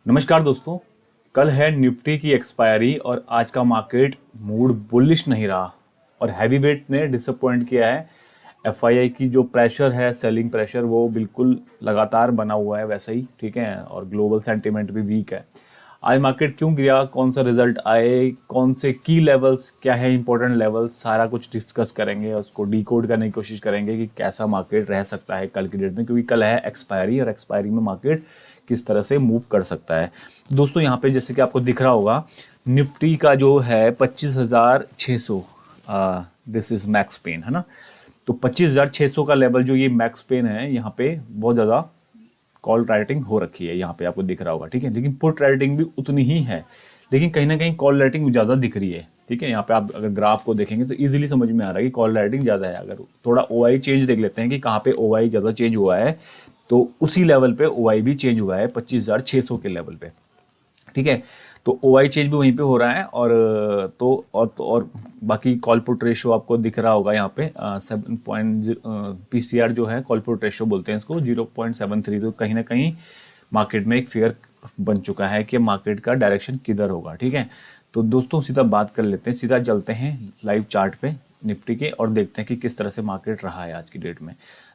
नमस्कार दोस्तों। कल है निफ्टी की एक्सपायरी और आज का मार्केट मूड बुलिश नहीं रहा और हैवीवेट ने डिसअपॉइंट किया है। एफआईआई की जो प्रेशर है, सेलिंग प्रेशर, वो बिल्कुल लगातार बना हुआ है वैसे ही, ठीक है। और ग्लोबल सेंटीमेंट भी वीक है। आज मार्केट क्यों गिरा, कौन सा रिजल्ट आए, कौन से की लेवल्स क्या है, इंपॉर्टेंट लेवल्स, सारा कुछ डिस्कस करेंगे और उसको डिकोड करने की कोशिश करेंगे कि कैसा मार्केट रह सकता है कल की डेट में, क्योंकि कल है एक्सपायरी और एक्सपायरी में मार्केट किस तरह से मूव कर सकता है। दोस्तों यहाँ पे जैसे कि आपको दिख रहा होगा, निफ्टी का जो है 25,600, दिस इज मैक्स पेन, है ना। तो 25,600 का लेवल जो ये मैक्स पेन है, यहाँ पे बहुत ज़्यादा कॉल राइटिंग हो रखी है, यहाँ पे आपको दिख रहा होगा, ठीक है। लेकिन पुट राइटिंग भी उतनी ही है, लेकिन कहीं ना कहीं कॉल राइटिंग ज़्यादा दिख रही है, ठीक है। यहाँ पे आप अगर ग्राफ को देखेंगे तो इजीली समझ में आ रहा है कि कॉल राइटिंग ज़्यादा है। अगर थोड़ा ओआई चेंज देख लेते हैं कि कहाँ पे ओआई ज़्यादा चेंज हुआ है, तो उसी लेवल पे ओआई भी चेंज हुआ है 25,600 के लेवल पे, ठीक है। तो ओआई चेंज भी वहीं पे हो रहा है और और बाकी कॉल पुट रेशियो आपको दिख रहा होगा यहाँ पे 7 पीसीआर जो है, कॉल पुट रेशियो बोलते हैं इसको, 0.73। तो कहीं ना कहीं मार्केट में एक फेयर बन चुका है कि मार्केट का डायरेक्शन किधर होगा, ठीक है। तो दोस्तों सीधा बात कर लेते हैं, सीधा चलते हैं लाइव चार्ट पे निफ्टी के और देखते हैं कि किस तरह से मार्केट रहा है आज की डेट में।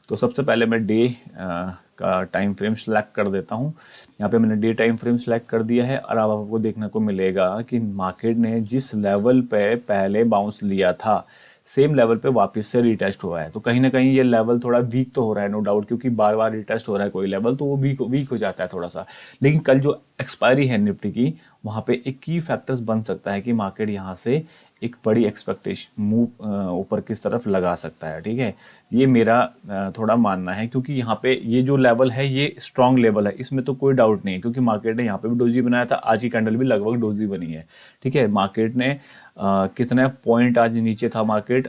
तो सबसे पहले मैं डे का टाइम फ्रेम सेलेक्ट कर देता हूँ। यहाँ पे मैंने डे टाइम फ्रेम सेलेक्ट कर दिया है और अब आपको देखने को मिलेगा कि मार्केट ने जिस लेवल पे पहले बाउंस लिया था, सेम लेवल पे वापस से रिटेस्ट हुआ है। तो कहीं ना कहीं ये लेवल थोड़ा वीक तो हो रहा है, नो डाउट, क्योंकि बार बार रिटेस्ट हो रहा है कोई लेवल, तो वो वीक हो जाता है थोड़ा सा। लेकिन कल जो एक्सपायरी है निफ्टी की, वहाँ पे एक की फैक्टर्स बन सकता है कि मार्केट यहाँ से एक बड़ी एक्सपेक्टेशन मूव ऊपर किस तरफ लगा सकता है, ठीक है। ये मेरा थोड़ा मानना है, क्योंकि यहाँ पे ये जो लेवल है ये स्ट्रॉन्ग लेवल है, इसमें तो कोई डाउट नहीं है, क्योंकि मार्केट ने यहाँ पे भी डोजी बनाया था, आज की कैंडल भी लगभग डोजी बनी है, ठीक है। मार्केट ने कितने पॉइंट आज नीचे था मार्केट,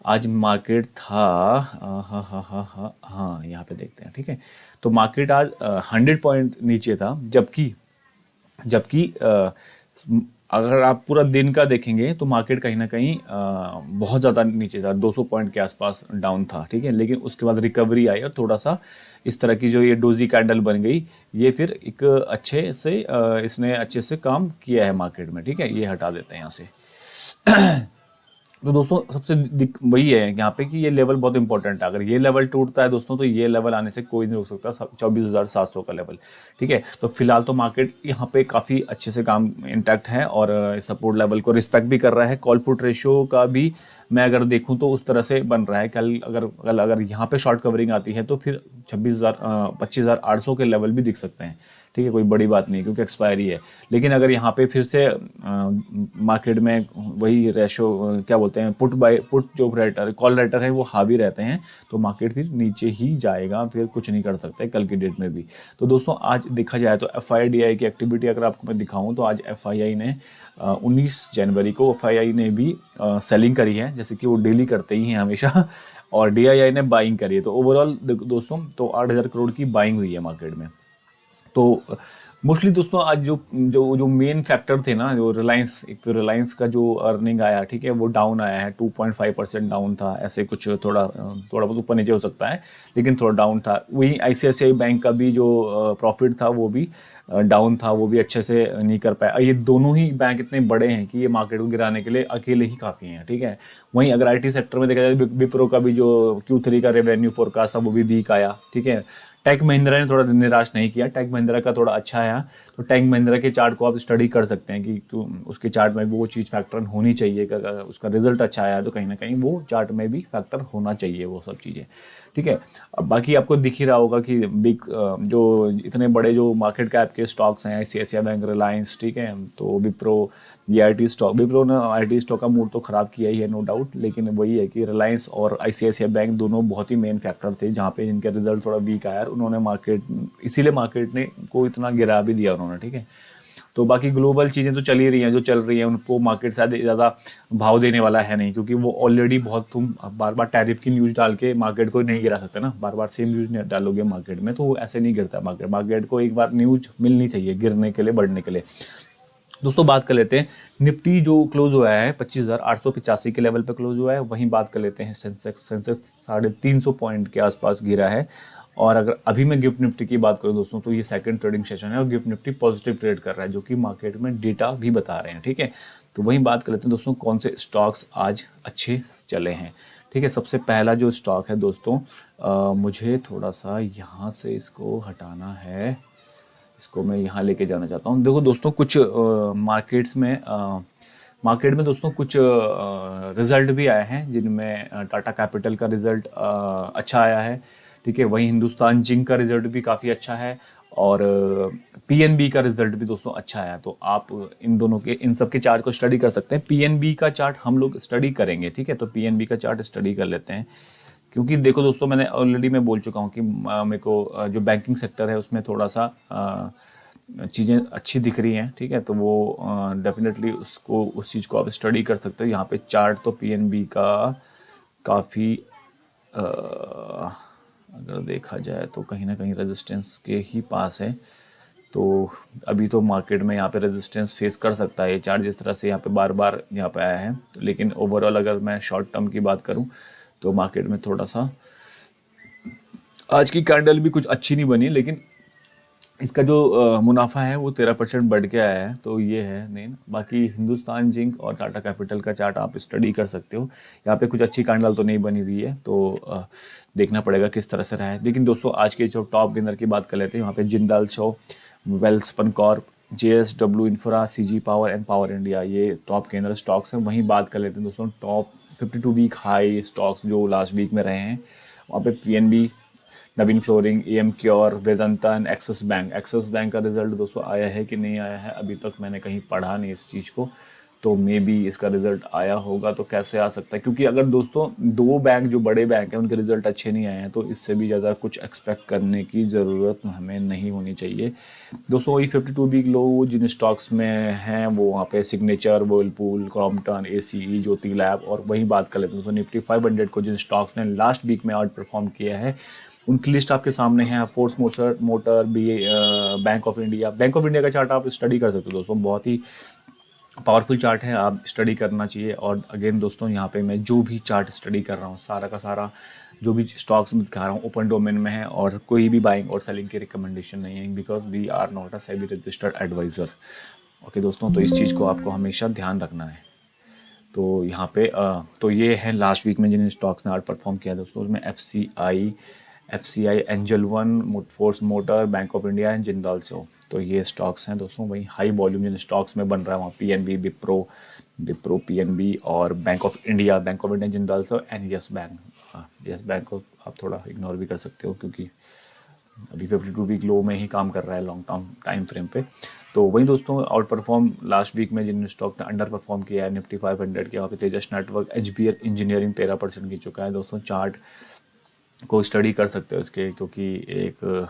आज मार्केट था, हाँ हाँ हाँ हाँ हाँ, यहाँ पे देखते हैं, ठीक है। तो मार्केट आज 100 पॉइंट नीचे था, जबकि जबकि अगर आप पूरा दिन का देखेंगे तो मार्केट कहीं ना कहीं बहुत ज़्यादा नीचे था, 200 पॉइंट के आसपास डाउन था, ठीक है। लेकिन उसके बाद रिकवरी आई और थोड़ा सा इस तरह की जो ये डोजी कैंडल बन गई, ये फिर एक अच्छे से इसने अच्छे से काम किया है मार्केट में, ठीक है। ये हटा देते हैं यहाँ से। तो दोस्तों सबसे वही है यहाँ पे कि ये लेवल बहुत इंपॉर्टेंट है। अगर ये लेवल टूटता है दोस्तों, तो ये लेवल आने से कोई नहीं रोक सकता, 24,700 का लेवल, ठीक है। तो फिलहाल तो मार्केट यहाँ पे काफ़ी अच्छे से काम इंटैक्ट है और सपोर्ट लेवल को रिस्पेक्ट भी कर रहा है। कॉल पुट रेशियो का भी मैं अगर देखूँ तो उस तरह से बन रहा है। कल अगर यहाँ पे शॉर्ट कवरिंग आती है तो फिर 25,800 के लेवल भी दिख सकते हैं, ठीक है। कोई बड़ी बात नहीं क्योंकि एक्सपायरी है। लेकिन अगर यहाँ पे फिर से मार्केट में वही रेशो क्या बोलते हैं, पुट जो रेटर कॉल रेटर है वो हावी रहते हैं, तो मार्केट फिर नीचे ही जाएगा, फिर कुछ नहीं कर सकते कल की डेट में भी। तो दोस्तों आज देखा जाए तो एफआईडीआई की एक्टिविटी अगर आपको मैं दिखाऊं तो आज एफआईआई ने 19 जनवरी को एफआईआई ने भी सेलिंग करी है, जैसे कि वो डेली करते ही हैं हमेशा, और डीआईआई ने बाइंग करी है। तो ओवरऑल दोस्तों तो 8,000 करोड़ की बाइंग हुई है मार्केट में। तो मोस्टली दोस्तों आज जो जो जो मेन फैक्टर थे ना, जो रिलायंस, एक तो रिलायंस का जो अर्निंग आया, ठीक है, वो डाउन आया है, 2.5% डाउन था, ऐसे कुछ थोड़ा थोड़ा बहुत ऊपर नीचे हो सकता है, लेकिन थोड़ा डाउन था। वही आईसीआईसीआई बैंक का भी जो प्रॉफिट था वो भी डाउन था, वो भी अच्छे से नहीं कर पाया। ये दोनों ही बैंक इतने बड़े हैं कि ये मार्केट को गिराने के लिए अकेले ही काफ़ी हैं, ठीक है। वहीं अगर आईटी सेक्टर में देखा जाए, विप्रो का भी जो Q3 का रेवेन्यू फोरकास्ट था वो भी वीक आया, ठीक है। टेक महिंद्रा ने थोड़ा निराश नहीं किया, टेक महिंद्रा का थोड़ा अच्छा आया। तो टेक महिंद्रा के चार्ट को आप स्टडी कर सकते हैं कि उसके चार्ट में भी वो चीज़ फैक्टर होनी चाहिए। अगर उसका रिजल्ट अच्छा आया तो कहीं ना कहीं वो चार्ट में भी फैक्टर होना चाहिए, वो सब चीज़ें, ठीक है। अब बाकी आपको दिख ही रहा होगा कि बिग जो इतने बड़े जो मार्केट कैप के स्टॉक्स हैं, आईसीआईसीआई बैंक, रिलायंस, ठीक है, तो विप्रो, ये आईटी स्टॉक, विप्रो ने आईटी स्टॉक का मूड तो ख़राब किया ही है, नो डाउट। लेकिन वही है कि रिलायंस और आईसीआईसीआई बैंक दोनों बहुत ही मेन फैक्टर थे जहाँ पे जिनके रिजल्ट थोड़ा वीक आया, उन्होंने मार्केट, इसीलिए मार्केट ने को इतना गिरा भी दिया उन्होंने, ठीक है। तो बाकी ग्लोबल चीज़ें तो चल ही रही हैं, जो चल रही हैं उनको मार्केट शायद ज़्यादा भाव देने वाला है नहीं, क्योंकि वो ऑलरेडी बहुत, तुम बार बार टैरिफ की न्यूज़ डाल के मार्केट को नहीं गिरा सकते ना, बार बार सेम न्यूज़ डालोगे मार्केट में तो वो ऐसे नहीं गिरता मार्केट। मार्केट को एक बार न्यूज़ मिलनी चाहिए गिरने के लिए, बढ़ने के लिए। दोस्तों बात कर लेते हैं निफ्टी जो क्लोज हुआ है 25,885 के लेवल पे क्लोज हुआ है। वहीं बात कर लेते हैं सेंसेक्स 350 पॉइंट के आसपास गिरा है और अगर अभी मैं गिफ्ट निफ्टी की बात करूं दोस्तों, तो ये सेकंड ट्रेडिंग सेशन है और गिफ्ट निफ्टी पॉजिटिव ट्रेड कर रहा है, जो कि मार्केट में डेटा भी बता रहे हैं। ठीक है, तो वहीं बात कर लेते हैं दोस्तों कौन से स्टॉक्स आज अच्छे चले हैं। ठीक है, सबसे पहला जो स्टॉक है दोस्तों, मुझे थोड़ा सा यहाँ से इसको हटाना है, इसको मैं यहाँ लेके जाना चाहता हूँ। देखो दोस्तों, कुछ मार्केट में दोस्तों कुछ रिजल्ट भी आए हैं, जिनमें टाटा कैपिटल का रिजल्ट अच्छा आया है। ठीक है, वहीं हिंदुस्तान जिंक का रिजल्ट भी काफ़ी अच्छा है, और पीएनबी का रिजल्ट भी दोस्तों अच्छा आया। तो आप इन सब के चार्ट को स्टडी कर सकते हैं। पीएनबी का चार्ट हम लोग स्टडी करेंगे। ठीक है, तो पीएनबी का चार्ट स्टडी कर लेते हैं, क्योंकि देखो दोस्तों, मैंने ऑलरेडी मैं बोल चुका हूँ कि मेरे को जो बैंकिंग सेक्टर है उसमें थोड़ा सा चीज़ें अच्छी दिख रही हैं। ठीक है, तो वो डेफिनेटली उस चीज़ को आप स्टडी कर सकते हो। यहाँ पे चार्ट तो पीएनबी का काफ़ी अगर देखा जाए तो कहीं ना कहीं रेजिस्टेंस के ही पास है। तो अभी तो मार्केट में यहाँ पे रेजिस्टेंस फेस कर सकता है ये चार्ट, जिस तरह से यहाँ पे बार बार यहाँ पे आया है। तो लेकिन ओवरऑल अगर मैं शॉर्ट टर्म की बात करूँ तो मार्केट में थोड़ा सा आज की कैंडल भी कुछ अच्छी नहीं बनी, लेकिन इसका जो मुनाफा है वो 13% बढ़ के आया है। तो ये है नहीं। बाकी हिंदुस्तान जिंक और टाटा कैपिटल का चार्ट आप स्टडी कर सकते हो। यहाँ पे कुछ अच्छी कैंडल तो नहीं बनी हुई है, तो देखना पड़ेगा किस तरह से रहा है। लेकिन दोस्तों आज के जो टॉप गेनर की बात कर लेते हैं, यहाँ पे Jindal Saw, Welspun Corp, JSW Infra, CG Power and Power India, ये टॉप गेनर स्टॉक्स हैं। वहीं बात कर लेते हैं दोस्तों टॉप 52 वीक हाई स्टॉक्स जो लास्ट वीक में रहे हैं। वहाँ पे PNB, Navin fluorine, Emcure, Vedanta and Axis Bank. Axis Bank का रिजल्ट दोस्तों आया है कि नहीं आया है अभी तक मैंने कहीं पढ़ा नहीं इस चीज़ को, तो मे बी इसका रिजल्ट आया होगा। तो कैसे आ सकता है, क्योंकि अगर दोस्तों दो बैंक जो बड़े बैंक हैं उनके रिजल्ट अच्छे नहीं आए हैं, तो इससे भी ज़्यादा कुछ एक्सपेक्ट करने की ज़रूरत हमें नहीं होनी चाहिए दोस्तों। वही 52 वीक लो जिन स्टॉक्स में हैं वो वहाँ पे सिग्नेचर, वर्लपूल, क्रॉम्पटन, एसीई, ज्योति लैब। और वही बात कर लेते हैं दोस्तों निफ्टी 500 को जिन स्टॉक्स ने लास्ट वीक में आउट परफॉर्म किया है उनकी लिस्ट आपके सामने है। फोर्स मोटर भी, bank of India. Bank of India का चार्ट आप स्टडी कर सकते हो दोस्तों, बहुत ही पावरफुल चार्ट है, आप स्टडी करना चाहिए। और अगेन दोस्तों यहाँ पे मैं जो भी चार्ट स्टडी कर रहा हूँ सारा का सारा जो भी स्टॉक्स में दिखा रहा हूँ ओपन डोमेन में है, और कोई भी बाइंग और सेलिंग की रिकमेंडेशन नहीं है, because we are not a SEBI registered adviser. Okay दोस्तों, तो इस चीज़ को आपको हमेशा ध्यान रखना है। तो यहाँ पे तो ये है लास्ट वीक में जिन स्टॉक्स ने आउट परफॉर्म किया दोस्तों, उसमें FCI, Angel One, Force Motor, Bank of India and Jindal Saw. तो ये स्टॉक्स हैं दोस्तों। वहीं हाई वॉल्यूम जिन स्टॉक्स में बन रहा है वहाँ पीएनबी, विप्रो, पीएनबी और bank of India, Jindal so and yes bank. Yes bank को आप थोड़ा इग्नोर भी कर सकते हो, क्योंकि अभी 52 वीक लो में ही काम कर रहा है लॉन्ग टर्म टाइम फ्रेम पे। तो वहीं दोस्तों आउट परफॉर्म लास्ट वीक में जिन स्टॉक ने अंडर परफॉर्म किया है निफ्टी 500 के, वहाँ पे तेजस नेटवर्क, एचबीएल इंजीनियरिंग 13% की चुका है दोस्तों। चार्ट को स्टडी कर सकते हो इसके, क्योंकि एक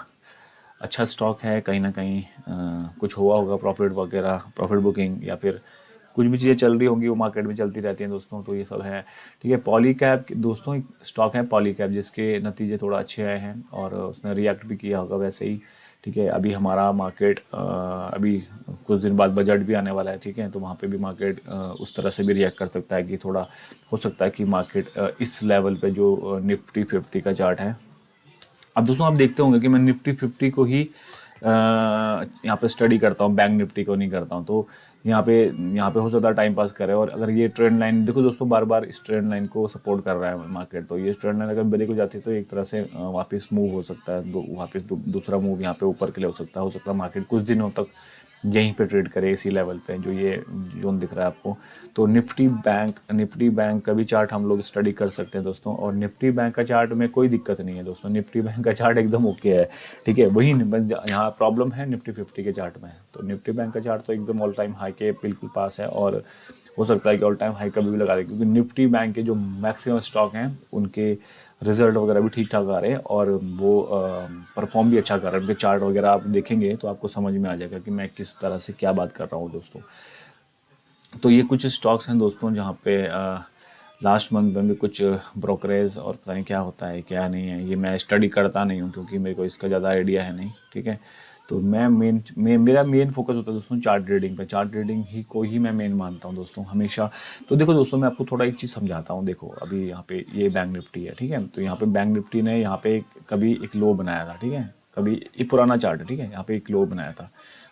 अच्छा स्टॉक है। कहीं ना कहीं कुछ हुआ होगा प्रॉफिट वगैरह, प्रॉफिट बुकिंग या फिर कुछ भी चीज़ें चल रही होंगी, वो मार्केट में चलती रहती हैं दोस्तों। तो ये सब है। ठीक है, पॉलीकैब दोस्तों स्टॉक है पॉलीकैब, जिसके नतीजे थोड़ा अच्छे आए हैं और उसने रिएक्ट भी किया होगा वैसे ही। ठीक है, अभी हमारा मार्केट अभी कुछ दिन बाद बजट भी आने वाला है। ठीक है, तो वहाँ पे भी मार्केट उस तरह से भी रिएक्ट कर सकता है कि थोड़ा हो सकता है कि मार्केट इस लेवल पे जो निफ्टी 50 का चार्ट है। अब दोस्तों आप देखते होंगे कि मैं निफ्टी 50 को ही यहाँ पे स्टडी करता हूँ, बैंक निफ्टी को नहीं करता हूँ। तो यहाँ पे हो सकता है टाइम पास करे। और अगर ये ट्रेंड लाइन देखो दोस्तों, बार बार इस ट्रेंड लाइन को सपोर्ट कर रहा है मार्केट, तो ये ट्रेंड लाइन अगर ब्रेक हो जाती है तो एक तरह से वापस मूव हो सकता है, वापस दूसरा मूव यहाँ पे ऊपर के लिए हो सकता है मार्केट कुछ दिनों तक यहीं पे ट्रेड करे इसी लेवल पे जो ये जोन दिख रहा है आपको। तो निफ्टी बैंक का भी चार्ट हम लोग स्टडी कर सकते हैं दोस्तों। और निफ्टी बैंक का चार्ट में कोई दिक्कत नहीं है दोस्तों, निफ्टी बैंक का चार्ट एकदम ओके है। ठीक है, वही यहाँ प्रॉब्लम है निफ्टी 50 के चार्ट में। तो निफ्टी बैंक का चार्ट तो एकदम ऑल टाइम हाई के बिल्कुल पास है, और हो सकता है कि ऑल टाइम हाई कभी भी लगा दे, क्योंकि निफ्टी बैंक के जो मैक्सिमम स्टॉक हैं उनके रिजल्ट वगैरह भी ठीक ठाक आ रहे हैं, और वो परफॉर्म भी अच्छा कर रहे हैं। उनके चार्ट वगैरह आप देखेंगे तो आपको समझ में आ जाएगा कि मैं किस तरह से क्या बात कर रहा हूँ दोस्तों। तो ये कुछ स्टॉक्स हैं दोस्तों जहाँ पे लास्ट मंथ में भी कुछ ब्रोकरेज और पता नहीं क्या होता है क्या नहीं है, ये मैं स्टडी करता नहीं हूँ क्योंकि मेरे को इसका ज़्यादा आइडिया है नहीं। ठीक है, तो मेरा मेन फोकस होता है दोस्तों चार्ट ट्रेडिंग पे। चार्ट ट्रेडिंग ही को ही मैं मेन मानता हूँ दोस्तों हमेशा। तो देखो दोस्तों, मैं आपको थोड़ा एक चीज़ समझाता हूँ। देखो अभी यहाँ पे ये बैंक निफ्टी है, ठीक है। तो यहाँ पे बैंक निफ्टी ने यहाँ पे कभी एक लो बनाया था, ठीक है। कभी ये पुराना चार्ट है, ठीक है। यहाँ पे एक लो बनाया था,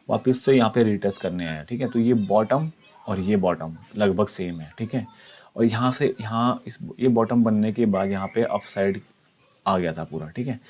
वापस से यहाँ पे रिटेस्ट करने आया, ठीक है। तो ये बॉटम और ये बॉटम लगभग सेम है, ठीक है। और यहाँ से यहाँ ये बॉटम बनने के बाद यहाँ पे अप साइड आ गया था पूरा, ठीक है।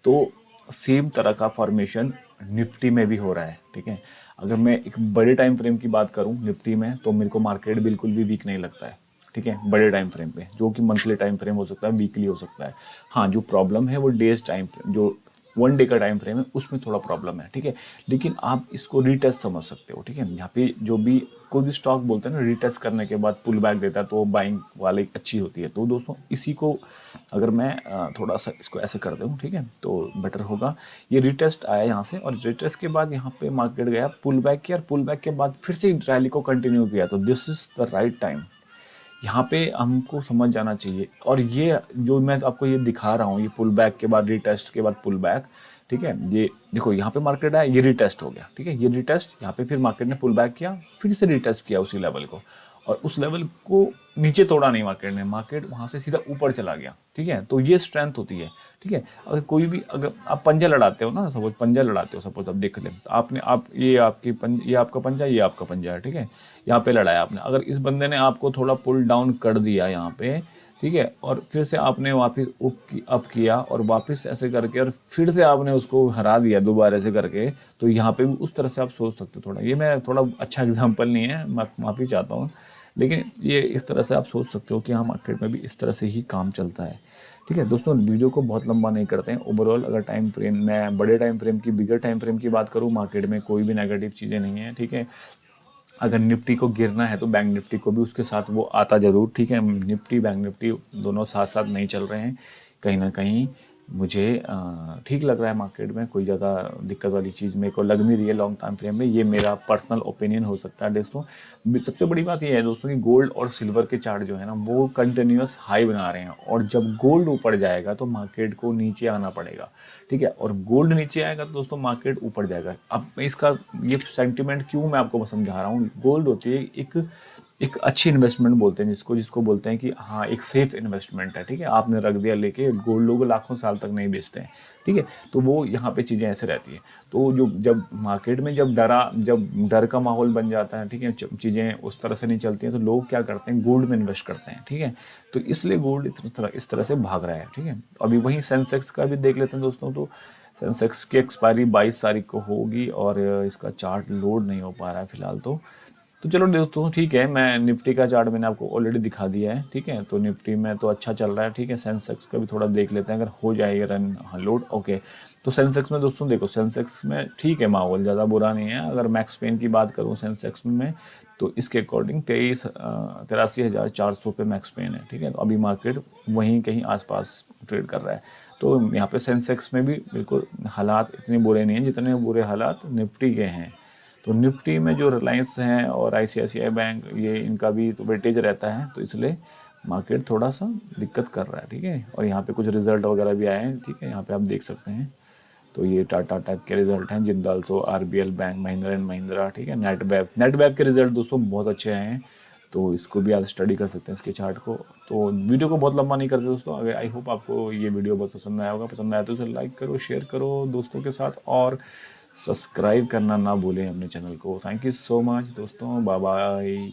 तो सेम तरह का फॉर्मेशन निफ्टी में भी हो रहा है, ठीक है। अगर मैं एक बड़े टाइम फ्रेम की बात करूं निफ्टी में, तो मेरे को मार्केट बिल्कुल भी वीक नहीं लगता है, ठीक है। बड़े टाइम फ्रेम पे, जो कि मंथली टाइम फ्रेम हो सकता है, वीकली हो सकता है। हाँ, जो प्रॉब्लम है वो डेज टाइम, जो 1 डे का टाइम फ्रेम है उसमें थोड़ा प्रॉब्लम है, ठीक है। लेकिन आप इसको रिटेस्ट समझ सकते हो, ठीक है। यहाँ पे जो भी कोई भी स्टॉक बोलते हैं ना, रिटेस्ट करने के बाद पुल बैक देता है तो बाइंग वाले अच्छी होती है। तो दोस्तों इसी को अगर मैं थोड़ा सा इसको ऐसे कर दूँ, ठीक है, तो बेटर होगा। ये रिटेस्ट आया यहाँ से, और रिटेस्ट के बाद यहाँ पे मार्केट गया, पुल बैक किया, और पुल बैक के बाद फिर से रैली को कंटिन्यू किया। तो this is the right time, यहाँ पे हमको समझ जाना चाहिए। और ये जो मैं आपको ये दिखा रहा हूँ, ये पुल बैक के बाद रिटेस्ट के बाद पुल बैक, ठीक है। ये देखो यहाँ पे मार्केट आया, ये रिटेस्ट हो गया, ठीक है। ये रिटेस्ट यहाँ पे फिर मार्केट ने पुल बैक किया, फिर से रिटेस्ट किया उसी लेवल को, और उस लेवल को नीचे तोड़ा नहीं मार्केट ने, मार्केट वहाँ से सीधा ऊपर चला गया, ठीक है। तो ये स्ट्रेंथ होती है, ठीक है। अगर कोई भी, अगर आप पंजा लड़ाते हो ना, सपोज पंजा लड़ाते हो, सपोज आप देख लें, आपने ये ये आपका पंजा, ये आपका पंजा है, ठीक है। यहाँ पे लड़ाया आपने, अगर इस बंदे ने आपको थोड़ा पुल डाउन कर दिया यहाँ पे, ठीक है, और फिर से आपने वापस अप किया, और वापस ऐसे करके, और फिर से आपने उसको हरा दिया दोबारा ऐसे करके, तो यहाँ पे भी उस तरह से आप सोच सकते हो। थोड़ा ये मैं थोड़ा अच्छा एग्जांपल नहीं है, मैं माफ़ी चाहता हूँ, लेकिन ये इस तरह से आप सोच सकते हो कि हाँ, मार्केट में भी इस तरह से ही काम चलता है, ठीक है। दोस्तों वीडियो को बहुत लंबा नहीं करते हैं। ओवरऑल अगर टाइम फ्रेम, मैं बड़े टाइम फ्रेम की, बिगर टाइम फ्रेम की बात करूँ, मार्केट में कोई भी नेगेटिव चीज़ें नहीं है, ठीक है। अगर निफ्टी को गिरना है तो बैंक निफ्टी को भी उसके साथ वो आता ज़रूर, ठीक है। निफ्टी बैंक निफ्टी दोनों साथ साथ नहीं चल रहे हैं, कहीं ना कहीं मुझे ठीक लग रहा है। मार्केट में कोई ज़्यादा दिक्कत वाली चीज़ मेरे को लग नहीं रही है लॉन्ग टर्म फ्रेम में। ये मेरा पर्सनल ओपिनियन हो सकता है दोस्तों। सबसे बड़ी बात ये है दोस्तों कि गोल्ड और सिल्वर के चार्ट जो है ना, वो कंटिन्यूस हाई बना रहे हैं, और जब गोल्ड ऊपर जाएगा तो मार्केट को नीचे आना पड़ेगा, ठीक है। और गोल्ड नीचे आएगा तो दोस्तों मार्केट ऊपर जाएगा। अब इसका ये सेंटिमेंट क्यों मैं आपको समझा रहा हूँ। गोल्ड होती है एक अच्छी इन्वेस्टमेंट बोलते हैं जिसको बोलते हैं कि हाँ, एक सेफ इन्वेस्टमेंट है, ठीक है। आपने रख दिया लेके, गोल्ड लोग लाखों साल तक नहीं बेचते हैं, ठीक है। तो वो यहाँ पे चीज़ें ऐसे रहती हैं। तो जो जब मार्केट में जब डर का माहौल बन जाता है, ठीक है, चीज़ें उस तरह से नहीं चलती हैं, तो लोग क्या करते हैं, गोल्ड में इन्वेस्ट करते हैं, ठीक है। तो इसलिए गोल्ड इस तरह से भाग रहा है, ठीक है। अभी वहीं सेंसेक्स का भी देख लेते हैं दोस्तों। तो सेंसेक्स की एक्सपायरी 22 तारीख को होगी, और इसका चार्ट लोड नहीं हो पा रहा है फिलहाल। तो चलो दोस्तों, ठीक है, मैं निफ्टी का चार्ट मैंने आपको ऑलरेडी दिखा दिया है, ठीक है। तो निफ्टी में तो अच्छा चल रहा है, ठीक है। सेंसेक्स का भी थोड़ा देख लेते हैं, अगर हो जाएगा रन लोड, ओके। तो सेंसेक्स में दोस्तों देखो, सेंसेक्स में ठीक है, माहौल ज़्यादा बुरा नहीं है। अगर मैक्स पेन की बात करूँ सेंसेक्स में, तो इसके अकॉर्डिंग 83,400 पे मैक्स पेन है, ठीक है। तो अभी मार्केट वहीं कहीं आसपास ट्रेड कर रहा है। तो यहाँ पे सेंसेक्स में भी बिल्कुल हालात इतने बुरे नहीं हैं जितने बुरे हालात निफ्टी के हैं। तो निफ्टी में जो रिलायंस हैं और आईसीआईसीआई बैंक, ये इनका भी तो वेटेज रहता है, तो इसलिए मार्केट थोड़ा सा दिक्कत कर रहा है, ठीक है। और यहाँ पे कुछ रिजल्ट वगैरह भी आए हैं, ठीक है, यहाँ पे आप देख सकते हैं। तो ये टाटा टाइप के रिजल्ट हैं, Jindal Saw, RBL Bank, Mahindra and Mahindra, ठीक है। नेटवेब के रिजल्ट दोस्तों बहुत अच्छे आए हैं, तो इसको भी आप स्टडी कर सकते हैं, इसके चार्ट को। तो वीडियो को बहुत लंबा नहीं करते दोस्तों। अगर आई होप आपको ये वीडियो बहुत पसंद आया होगा। पसंद आया तो उसे लाइक करो, शेयर करो दोस्तों के साथ, और सब्सक्राइब करना ना भूलें अपने चैनल को। थैंक यू सो मच दोस्तों, बाय बाय।